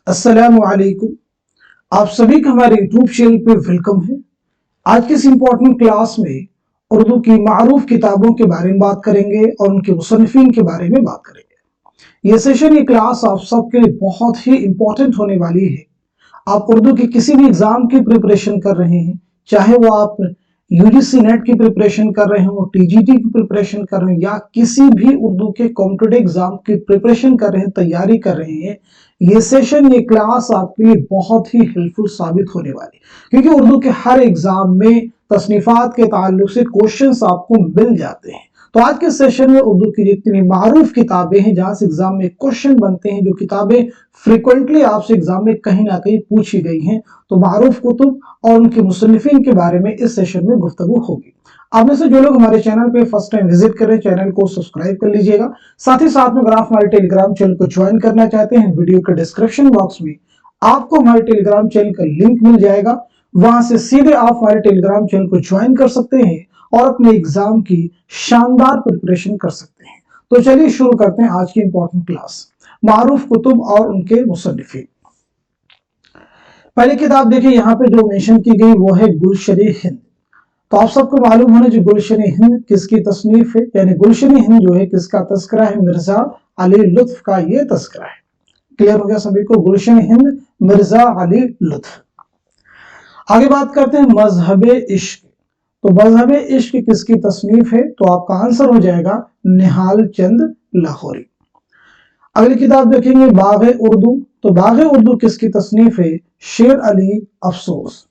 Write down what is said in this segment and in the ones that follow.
अस्सलामु अलैकुम। आप सभी का हमारे यूट्यूब चैनल पे वेलकम है। आज की इस इम्पोर्टेंट क्लास में उर्दू की मारूफ किताबों के बारे में बात करेंगे और उनके मुसन्निफीन के बारे में बात करेंगे। ये सेशन, ये क्लास आप सबके लिए बहुत ही इम्पोर्टेंट होने वाली है। आप उर्दू की किसी भी एग्जाम की प्रिपरेशन कर रहे हैं, चाहे वो आप यूजीसी नेट की प्रिपरेशन कर रहे हो, टीजीटी की प्रिपरेशन कर रहे हैं, या किसी भी उर्दू के कॉम्पिटिटिव एग्जाम की प्रिपरेशन कर रहे हैं, तैयारी कर रहे हैं, ये सेशन, ये क्लास आपके लिए बहुत ही हेल्पफुल साबित होने वाली, क्योंकि उर्दू के हर एग्जाम में तसनीफात के ताल्लुक से क्वेश्चंस आपको मिल जाते हैं। तो आज के सेशन में उर्दू की जितनी मारूफ किताबें हैं जहां से एग्जाम में क्वेश्चन बनते हैं, जो किताबें फ्रिक्वेंटली आपसे एग्जाम में कहीं ना कहीं पूछी गई हैं, तो मारूफ कुतुब और उनके मुसन्निफीन के बारे में इस सेशन में गुफ्तगू होगी। आप में से जो लोग हमारे चैनल पे फर्स्ट टाइम विजिट करें, चैनल को सब्सक्राइब कर लीजिएगा। साथ ही साथ में अगर आप हमारे टेलीग्राम चैनल को ज्वाइन करना चाहते हैं, वीडियो के डिस्क्रिप्शन बॉक्स में आपको हमारे टेलीग्राम चैनल का लिंक मिल जाएगा। वहां से सीधे आप हमारे टेलीग्राम चैनल को ज्वाइन कर सकते हैं और अपने एग्जाम की शानदार प्रिपरेशन कर सकते हैं। तो चलिए शुरू करते हैं आज की इंपॉर्टेंट क्लास, मारूफ कुतुब और उनके मुसन्निफीन। पहली किताब देखिए, यहाँ पे जो मेंशन की गई वो है गुलशन-ए-हिंद। तो आप सबको मालूम होना जो गुलशन-ए-हिंद किसकी तसनीफ है, यानी गुलशन-ए-हिंद जो है किसका तस्करा है, मिर्जा अली लुत्फ का ये तस्करा है। क्लियर हो गया सभी को? गुलशन-ए-हिंद मिर्जा अली लुत्फ। आगे बात करते हैं मजहब इश्क। तो मजहब इश्क किसकी तसनीफ है, तो आपका आंसर हो जाएगा निहाल चंद लाहौरी। अगली किताब देखेंगे बाग़ उर्दू। तो बाग़ उर्दू किसकी तसनीफ है, शेर अली अफसोस।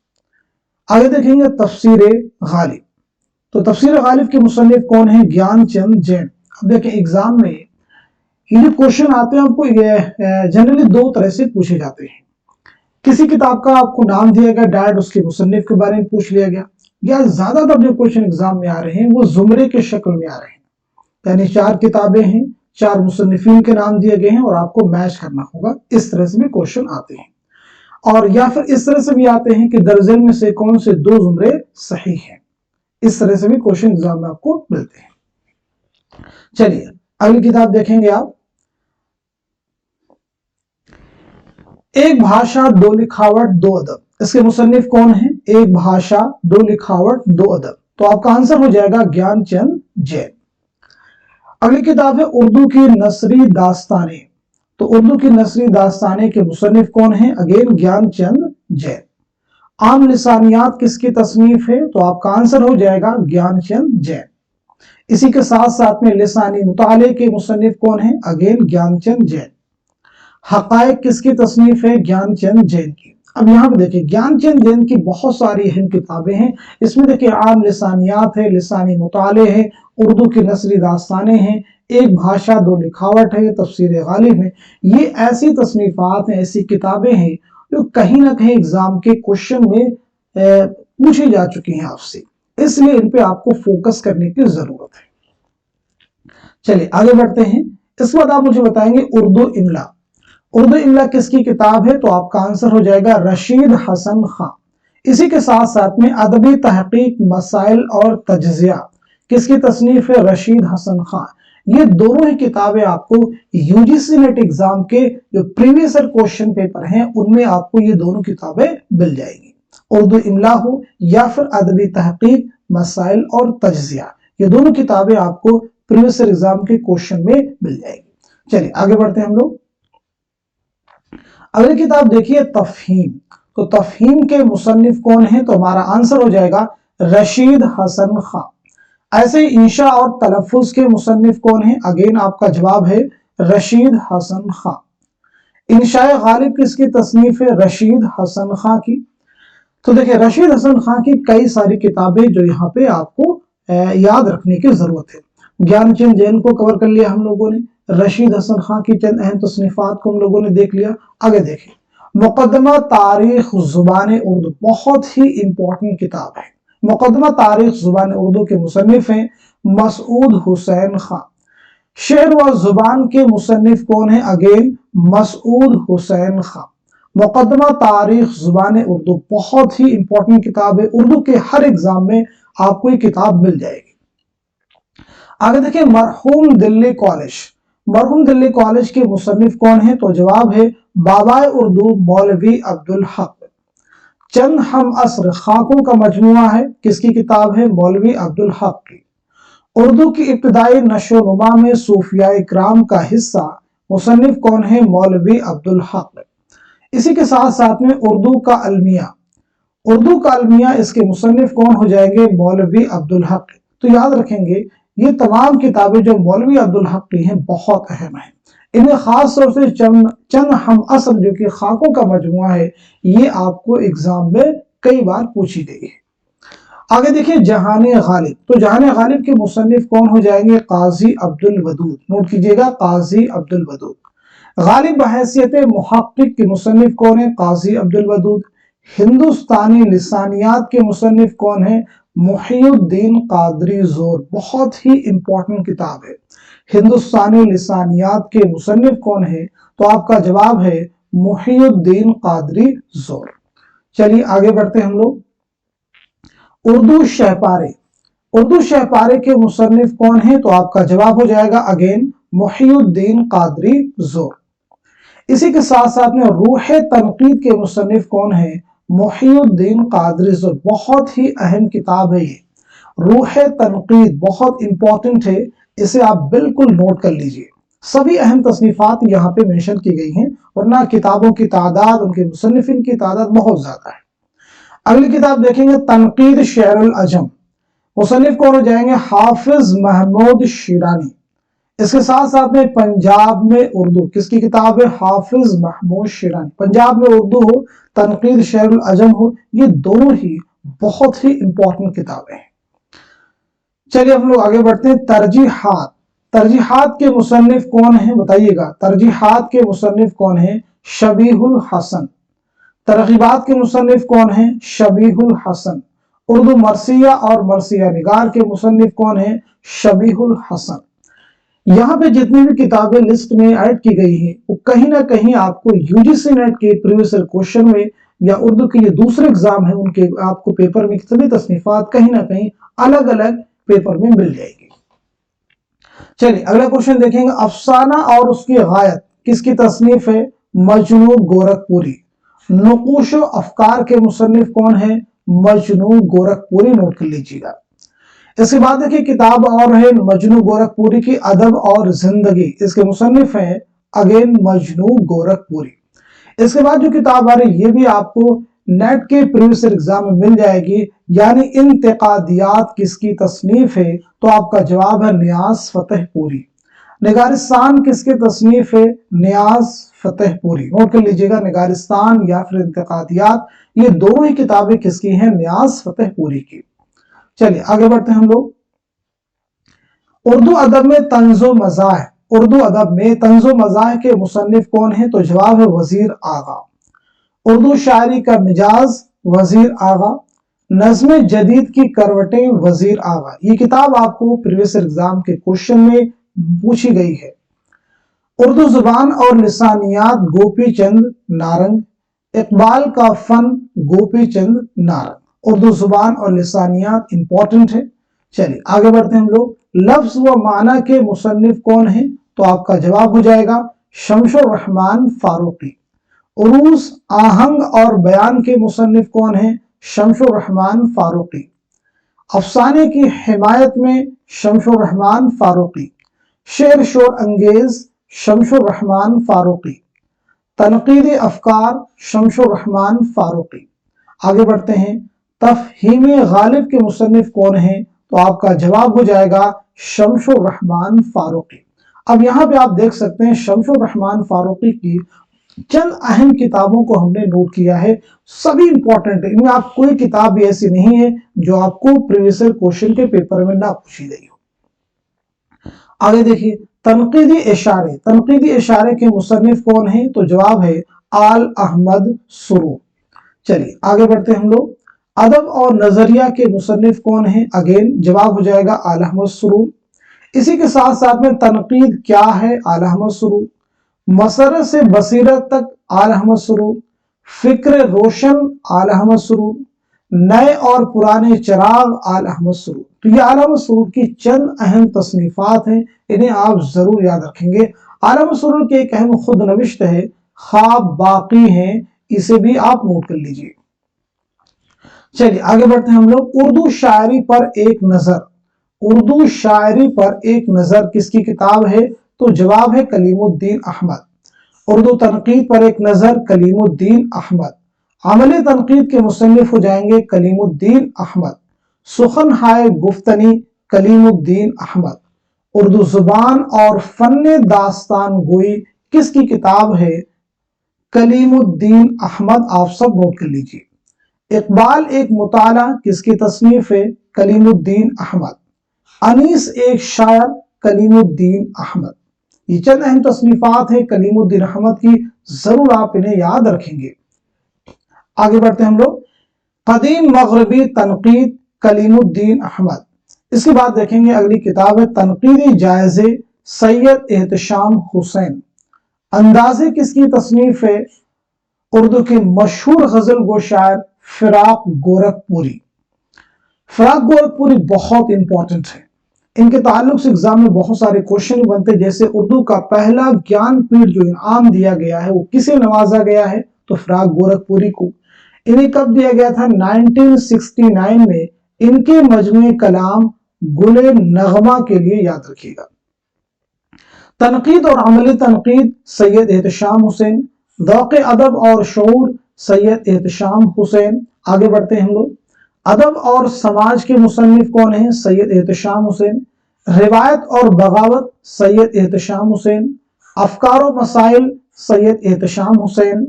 आगे देखेंगे तफसीर गालिब। तो तफसीर गालिब के मुसन्निफ कौन है, ज्ञान चंद जैन। अब देखें एग्जाम में ये जो क्वेश्चन आते हैं आपको जनरली दो तरह से पूछे जाते हैं। किसी किताब का आपको नाम दिया गया, डायरेक्ट उसके मुसन्निफ के बारे में पूछ लिया गया, या ज्यादातर जो क्वेश्चन एग्जाम में आ रहे हैं वो जुमरे के शक्ल में आ रहे हैं, यानी 4 किताबें हैं, 4 मुसन्निफीन के नाम दिए गए हैं और आपको मैच करना होगा। इस तरह से भी क्वेश्चन आते हैं, और या फिर इस तरह से भी आते हैं कि दर्जन में से कौन से 2 जुमरे सही हैं। इस तरह से भी क्वेश्चन एग्जाम में आपको मिलते हैं। चलिए अगली किताब देखेंगे आप, एक भाषा दो लिखावट दो अदब। इसके मुसन्निफ कौन है, एक भाषा दो लिखावट दो अदब। तो आपका आंसर हो जाएगा ज्ञान चंद जैन। अगली किताब है उर्दू की नसरी दास्तानें। तो उर्दू की नसरी दास्तानें के मुसन्निफ कौन है, अगेन ज्ञान चंद जैन। आम लिसानियात किसकी तसनीफ है, तो आपका आंसर हो जाएगा ज्ञान चंद जैन। इसी के साथ साथ में लिसानी मुताले के मुसन्निफ कौन है, अगेन ज्ञान चंद जैन। हकायक किसकी तसनीफ है, ज्ञान चंद जैन की। अब यहाँ पे देखिए ज्ञान चंद जैन की बहुत सारी अहम किताबें हैं। इसमें देखिए आम लिसानियात है, लिसानी मुताले है, उर्दू की नसरी दास्तानें हैं, एक भाषा दो लिखावट है, तफसीर गालिब है। ये ऐसी तसनीफात हैं, ऐसी किताबें हैं जो कहीं ना कहीं एग्जाम के क्वेश्चन में पूछी जा चुकी हैं आपसे, इसलिए इन पे आपको फोकस करने की जरूरत है। चलिए आगे बढ़ते हैं। इसके बाद आप मुझे बताएंगे उर्दू इमला। उर्दू इमला किसकी किताब है, तो आपका आंसर हो जाएगा रशीद हसन खां। इसी के साथ साथ में अदबी तहकीक मसाइल और तज्जिया किसकी तसनीफ है, रशीद हसन खां। ये दोनों ही किताबें आपको यूजीसी नेट एग्जाम के जो प्रीवियस क्वेश्चन पेपर हैं उनमें आपको ये दोनों किताबें मिल जाएगी। उर्दू इमला हो या फिर अदबी तहकीक मसाइल और तज्जिया, ये दोनों किताबें आपको प्रीवियस एग्जाम के क्वेश्चन में मिल जाएगी। चलिए आगे बढ़ते हैं हम लोग। अगली किताब देखिए तफहीम। तो तफहीम के मुसन्निफ कौन है, तो हमारा आंसर हो जाएगा रशीद हसन खां। ऐसे ही इंशा और तलफ़ुज़ के मुसन्निफ कौन है, अगेन आपका जवाब है रशीद हसन खां। इंशाए गालिब किसकी तसनीफ है, रशीद हसन खां की। तो देखिए रशीद हसन खां की कई सारी किताबें जो यहाँ पे आपको याद रखने की जरूरत है। ज्ञान चंद जैन को कवर कर लिया हम लोगों ने, रशीद हसन खां की चंद अहम तसनीफात को हम लोगों ने देख लिया। आगे देखें मुकदमा तारीख जुबान उर्दू, बहुत ही इंपॉर्टेंट किताब है। मुकदमा तारीख जुबान उर्दू के मुसन्निफ हैं मसूद हुसैन खां। शेर व जुबान के मुसन्निफ कौन है, अगेन मसूद हुसैन खां। मुकदमा तारीख जुबान उर्दू बहुत ही इंपॉर्टेंट किताब है, उर्दू के हर एग्जाम में आपको ये किताब मिल जाएगी। आगे देखिए मरहूम दिल्ली कॉलेज। मरहूम दिल्ली कॉलेज के मुसन्निफ कौन है? तो जवाब है बाबाए उर्दू मौलवी अब्दुल हक। चंद हम असर खाकों का मजमुआ है, किसकी किताब है? मौलवी अब्दुल हक की। उर्दू की इब्तदाई नशो नुमा में सूफिया इकराम का हिस्सा मुसन्निफ कौन है? मौलवी अब्दुल हक। इसी के साथ साथ में उर्दू का अलमिया इसके मुसन्निफ कौन हो जाएंगे? मौलवी अब्दुल हक। तो याद रखेंगे ये तमाम किताबें जो मौलवी अब्दुल हक की हैं बहुत अहम हैं। इन्हें खास तौर से चंद हम असल जो कि खाकों का मजमुआ है, ये आपको एग्जाम में कई बार पूछी गई है। आगे देखिए जहाने गालिब। तो जहाने गालिब के मुसन्निफ कौन हो जाएंगे? काजी अब्दुल वदूद। नोट कीजिएगा, काजी अब्दुल वदूद। गालिब बहैसियत मुहक्किक के मुसन्निफ कौन है? काजी अब्दुल वदूद। हिंदुस्तानी लिसानियात के मुसन्निफ कौन है? मुहियुद्दीन कादरी जोर। बहुत ही इंपॉर्टेंट किताब है। हिंदुस्तानी लिसानियात के मुसन्निफ कौन है? तो आपका जवाब है मुहियुद्दीन कादरी जोर। चलिए आगे बढ़ते हैं हम लोग। उर्दू शहपारे के मुसन्निफ कौन है? तो आपका जवाब हो जाएगा अगेन मुहियुद्दीन कादरी जोर। इसी के साथ साथ में रूह तनकीद के मुसन्निफ कौन है? मुहियुद्दीन कादरी जोर। बहुत ही अहम किताब है ये रूह तनकीद, बहुत इंपॉर्टेंट है, इसे आप बिल्कुल नोट कर लीजिए। सभी अहम तसनीफात यहाँ पे मेंशन की गई हैं, वरना किताबों की तादाद, उनके मुसन्निफिन की तादाद बहुत ज्यादा है। अगली किताब देखेंगे तनकीद शेरुल अजम। मुसन्निफ कौन हो जाएंगे? हाफिज महमूद शिरानी। इसके साथ साथ में पंजाब में उर्दू, किसकी किताब है? हाफिज महमूद शिरानी। पंजाब में उर्दू हो, तनकीद शेरुल अजम हो, ये दोनों ही बहुत ही इंपॉर्टेंट किताबें हैं। चलिए हम लोग आगे बढ़ते हैं। तरजीहात के मुसन्निफ कौन है? बताइएगा, तरजीहात के मुसन्निफ कौन है? शबीहुल हसन। तरगीबात के मुसन्निफ कौन है? शबीहुल हसन। उर्दू मरसिया और मरसिया निगार के मुसन्निफ कौन है? शबीहुल हसन। यहाँ पे जितनी भी किताबें लिस्ट में ऐड की गई हैं वो कहीं ना कहीं आपको यूजीसी नेट के प्रीवियस ईयर क्वेश्चन में या उर्दू के ये दूसरे एग्जाम है उनके आपको पेपर में सभी तसनीफात कहीं ना कहीं अलग अलग पेपर में मिल जाएगी। चलिए अगला क्वेश्चन देखेंगे। अफसाना और उसकी गायत किसकी तसनीफ है? मजनू गोरखपुरी। नुकूश अफकार के मुसन्निफ कौन है? मजनू गोरखपुरी। नोट कर लीजिएगा। इसके बाद देखिए किताब और है मजनू गोरखपुरी की अदब और जिंदगी। इसके मुसन्निफ है अगेन मजनू गोरखपुरी। इसके बाद जो किताब आ रही ये भी आपको नेट के प्रीवियस एग्जाम में मिल जाएगी, यानी इंतकादियात किसकी तसनीफ है? तो आपका जवाब है नियाज फतेहपुरी। निगारिस्तान किसके तसनीफ है? नियाज फतेहपुरी। नोट कर लीजिएगा, निगारिस्तान या फिर इंतकादियात, ये दोनों ही किताबें किसकी हैं? नियाज फतेहपुरी की। चलिए आगे बढ़ते हैं हम लोग। उर्दू अदब में तंजो मज़ाह। उर्दू अदब में तंजो मज़ाह के मुसन्निफ कौन है? तो जवाब है वजीर आगा। उर्दू शायरी का मिजाज वजीर आगा। नज़्म जदीद की करवटें वजीर आगा। ये किताब आपको प्रीवियस एग्जाम के क्वेश्चन में पूछी गई है। उर्दू जुबान और लिसानियात गोपी चंद नारंग। इकबाल का फन गोपी चंद नारंग। उर्दू जुबान और लिसानियात इंपॉर्टेंट है। चलिए आगे बढ़ते हैं हम लोग। लफ्ज व माना के मुसन्निफ कौन है? तो आपका जवाब हो जाएगा शमशुर रहमान फारूकी। उरूस, आहंग और बयान के मुसन्निफ कौन है? शमशुर रहमान फारूकी। अफसाने की हिमायत में शमशुर रहमान फारूकी। शेर शोर अंगेज शमशुर रहमान फारूकी। तनकीद अफकार शमशुर रहमान फारूकी। आगे बढ़ते हैं। तफहीम गालिब के मुसन्निफ कौन है? तो आपका जवाब हो जाएगा शमशुर रहमान फारूकी। अब यहाँ पे आप देख सकते हैं शमशुर रहमान फारूकी की चंद अहम किताबों को हमने नोट किया है, सभी इंपॉर्टेंट है। इनमें आप कोई किताब भी ऐसी नहीं है जो आपको प्रीवियस क्वेश्चन के पेपर में ना पूछी गई हो। आगे देखिए तनकीदी इशारे। तनकीदी इशारे के मुसन्निफ कौन है? तो जवाब है आल अहमद सुरू। चलिए आगे बढ़ते हैं हम लोग। अदब और नजरिया के मुसन्निफ कौन है? अगेन जवाब हो जाएगा आल अहमद सुरू। इसी के साथ साथ में तनकीद क्या है? आल अहमद सुरू। मसरत से बसीरत तक आल अहमद सुरू। फिक्र रोशन आल अहमद सुरू। नए और पुराने चिराग आल अहमद सरूर। तो ये आल अहमद सरूर की चंद अहम तसनीफात हैं, इन्हें आप जरूर याद रखेंगे। आल अहमद सरूर की एक अहम खुद नविश्त है ख्वाब बाकी हैं, इसे भी आप नोट कर लीजिए। चलिए आगे बढ़ते हैं हम लोग। उर्दू शायरी पर एक नजर, उर्दू शायरी पर एक नजर किसकी किताब है? तो जवाब है कलीमुद्दीन अहमद। उर्दू तनकीद पर एक नजर कलीमुद्दीन अहमद। अमली तनकीद के मुसन्निफ हो जाएंगे कलीमुद्दीन अहमद। सुखन हाय गुफ्तनी कलीमुद्दीन अहमद। उर्दू जुबान और फन्ने दास्तान गोई किसकी किताब है? कलीमुद्दीन अहमद। आप सब नोट कर लीजिए। इकबाल एक मुताला किसकी तसनीफ है? कलीमुद्दीन अहमद। अनीस एक शायर कलीमुद्दीन अहमद। ये चंद अहम तसनीफात है कलीमुद्दीन अहमद की, जरूर आप इन्हें याद रखेंगे। आगे बढ़ते हैं हम लोग। कदीम मगरबी तनकीद कलीमुद्दीन अहमद। इसके बाद देखेंगे अगली किताब है तनकीदी जायजे सैयद एहतशाम हुसैन। अंदाजे किसकी तसनीफ है? उर्दू के मशहूर गजल गो शायर फिराक गोरखपुरी। फिराक गोरखपुरी बहुत इंपॉर्टेंट है, इनके ताल्लुक से एग्जाम में बहुत सारे क्वेश्चन बनते हैं। जैसे उर्दू का पहला ज्ञानपीठ जो इनाम दिया गया है वो किसे नवाजा गया है? तो फिराक गोरखपुरी को। इन्हें कब दिया गया था? 1969 में। इनके मजमूए कलाम गुले नगमा के लिए याद रखिएगा। तनकीद और अमली तनकीद सैयद एहतशाम हुसैन। ज़ौक़ अदब और शऊर सैयद एहतशाम हुसैन। आगे बढ़ते हैं हम लोग। अदब और समाज के मुसन्निफ कौन हैं? सैयद एहतशाम हुसैन। रिवायत और बगावत सैयद एहतशाम हुसैन। अफकार और मसाइल सैयद एहतशाम हुसैन।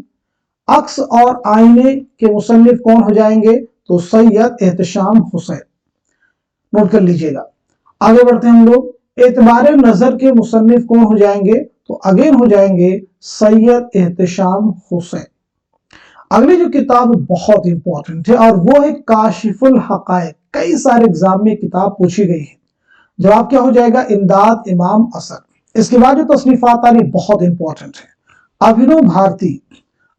अक्स और आईने के मुसन्निफ कौन हो जाएंगे? तो सैयद एहतशाम हुसैन। नोट कर लीजिएगा। आगे बढ़ते हैं हम लोग। एतबार नजर के मुसन्निफ कौन हो जाएंगे? तो अगेन हो जाएंगे सैयद एहतशाम हुसैन। अगली जो किताब बहुत इंपॉर्टेंट है और वो है काशिफुल हकायक। कई सारे एग्जाम में किताब पूछी गई है। जवाब क्या हो जाएगा? इमदाद इमाम असद। इसके बाद जो तसनीफात आ रही बहुत इंपॉर्टेंट है। अभिनव भारती।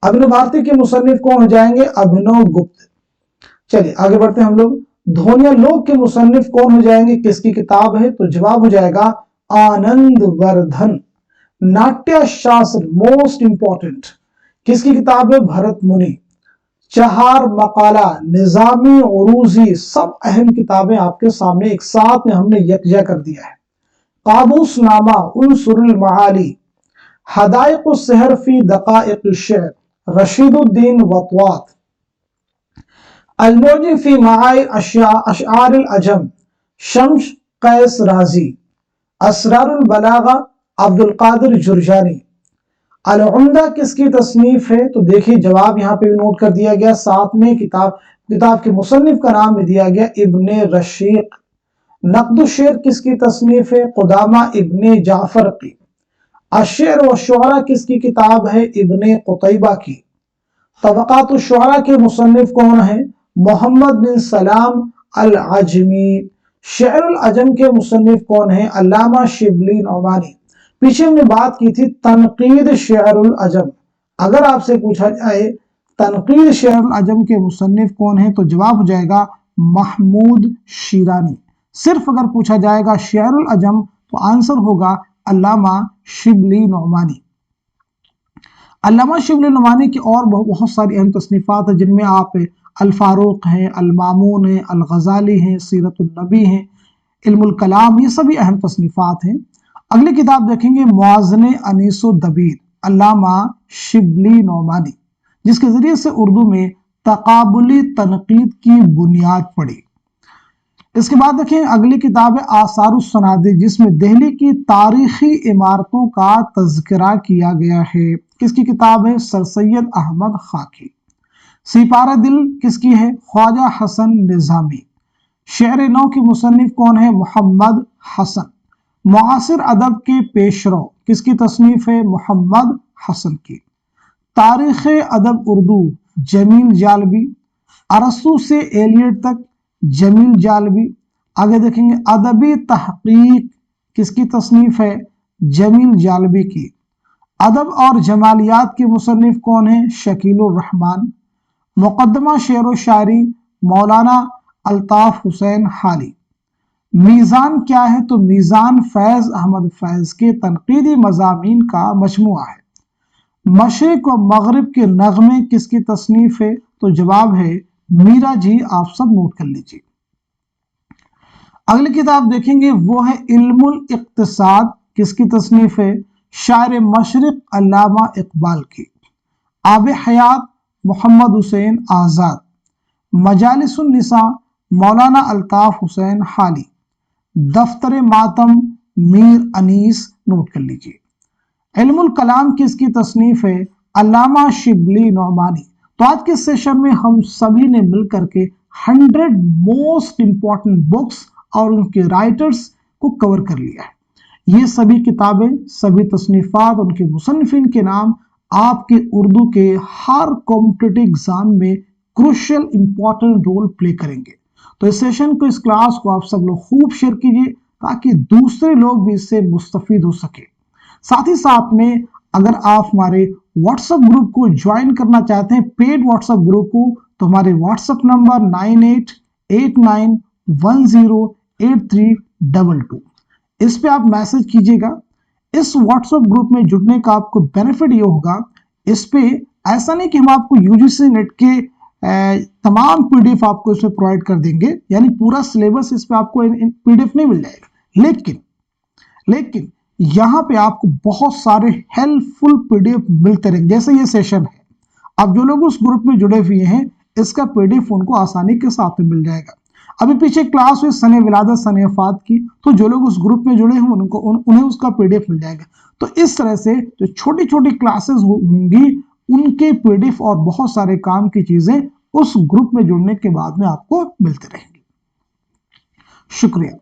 अभिनव भारती के मुसन्निफ कौन हो जाएंगे? अभिनव गुप्त। चलिए आगे बढ़ते हैं हम लोग। धोनिया लोक के मुसन्निफ कौन हो जाएंगे? किसकी किताब है? तो जवाब हो जाएगा आनंद वर्धन। नाट्य शास्त्र मोस्ट इंपॉर्टेंट किसकी किताब है? भरत मुनि। चहार मकाला निजामी उरूजी सब अहम किताबें आपके सामने एक साथ में हमने यकजा कर दिया है। काबूस नामा उनसुरुल मआली। हदायक सहर फी दकाइक शेर रशीदुद्दीन वतवात। अलमोजी फी माई अशआर अजम शम्स कैस राजी। असरारुल बलागा अब्दुल कादिर जुरजानी। अल उम्दा किसकी तसनीफ है? तो देखिए जवाब यहाँ पे भी नोट कर दिया गया, साथ में किताब के मुसन्निफ का नाम भी दिया गया इब्ने रशीक। नक़्द शेर किसकी तसनीफ है? कुदामा इब्ने जाफर की। अशेर व शुअरा किसकी किताब है? इब्ने कुतैबा की। तबक़ात शुअरा के मुसन्निफ कौन है? मोहम्मद बिन सलाम अल अजमी। शेरुल अजम के मुसन्निफ कौन है? अल्लामा शिबली नौमानी। पीछे हमने बात की थी तनकीद शेरुल अजम। अगर आपसे पूछा जाए तनकीद शेरुल अजम के मुसन्निफ कौन है? तो जवाब हो जाएगा महमूद शिरानी। सिर्फ अगर पूछा जाएगा शेरुल अजम तो आंसर होगा अल्लामा शिबली नौमानी। अल्लामा शिबली नौमानी की और बहुत सारी अहम तसनीफात है, जिनमें आप अल फारूक हैं, अल मामून हैं, अल गजाली हैं, सीरतुन नबी हैं, इल्मुल कलाम, ये सभी अहम तसनीफात हैं। अगली किताब देखेंगे मुआज़ने अनीसो दबीर अल्लामा शिबली नौमानी, जिसके जरिए से उर्दू में तकाबुली तनकीद की बुनियाद पड़ी। इसके बाद देखें अगली किताब है आसारुस सनादी, जिसमें दिल्ली की तारीखी इमारतों का तज़किरा किया गया है। किसकी किताब है? सर सैयद अहमद खाकी। सिपारा दिल किसकी है? ख्वाजा हसन निज़ामी। शेर नौ के मुसन्निफ कौन है? मोहम्मद हसन। मुआसिर अदब के पेशरो किसकी तसनीफ है? मोहम्मद हसन की। तारीख़ अदब उर्दू जमील जालबी। अरस्तू से एलियट तक जमील जालबी। आगे देखेंगे अदबी तहकीक किसकी तसनीफ है? जमील जालबी की। अदब और जमालियात के मुसन्निफ कौन है? शकीलुर रहमान। मुकद्दमा शेर व शायरी मौलाना अल्ताफ हुसैन हाली। मीज़ान क्या है? तो मीज़ान फैज़ अहमद फैज़ के तनकीदी मज़ामीन का मजमुआ है। मशरिक़ व मग़रिब के नग़मे किसकी तसनीफ़ है? तो जवाब है मीरा जी। आप सब नोट कर लीजिए। अगली किताब देखेंगे वो है इल्मुल इक़्तिसाद। किसकी तसनीफ़ है? शायर मशरिक़ अल्लामा इक़बाल की। आब हयात मोहम्मद हुसैन आज़ाद। मजालिसुन निसा मौलाना अल्ताफ हुसैन हाली। दफ्तर मातम मीर अनीस। नोट कर लीजिए। इल्मुल कलाम किसकी तसनीफ है? अल्लामा शिबली नौमानी। तो आज के सेशन में हम सभी ने मिलकर के 100 मोस्ट इंपॉर्टेंट बुक्स और उनके राइटर्स को कवर कर लिया है। ये सभी किताबें, सभी तसनीफात, उनके मुसन्निफिन के नाम आपके उर्दू के हर कॉम्पिटिटिव एग्जाम में क्रूशियल इंपॉर्टेंट रोल प्ले करेंगे। तो इस सेशन को, इस क्लास को आप सब लोग खूब शेयर कीजिए ताकि दूसरे लोग भी इससे मुस्तफीद हो सके। साथ ही साथ में अगर आप हमारे व्हाट्सएप ग्रुप को ज्वाइन करना चाहते हैं, पेड व्हाट्सएप ग्रुप को, तो हमारे व्हाट्सएप नंबर 9889108322, इस पे आप मैसेज कीजिएगा। इस व्हाट्सएप ग्रुप में जुड़ने का आपको बेनिफिट ये होगा, इस पे ऐसा नहीं कि हम आपको यूजीसी नेट के तमाम पीडीएफ आपको इसमें प्रोवाइड कर देंगे, यानी पूरा सिलेबस इस पे आपको पीडीएफ नहीं मिल जाएगा, लेकिन यहाँ पे आपको बहुत सारे हेल्पफुल पीडीएफ मिलते रहेंगे। जैसे ये सेशन है, अब जो लोग उस ग्रुप में जुड़े हुए हैं इसका पीडीएफ उनको आसानी के साथ में मिल जाएगा। अभी पीछे क्लास हुई सने विलादत सने वफात की, तो जो लोग उस ग्रुप में जुड़े हैं उन्हें उसका पीडीएफ मिल जाएगा। तो इस तरह से जो छोटी छोटी क्लासेस होंगी उनके पीडीएफ और बहुत सारे काम की चीजें उस ग्रुप में जुड़ने के बाद में आपको मिलते रहेंगी। शुक्रिया।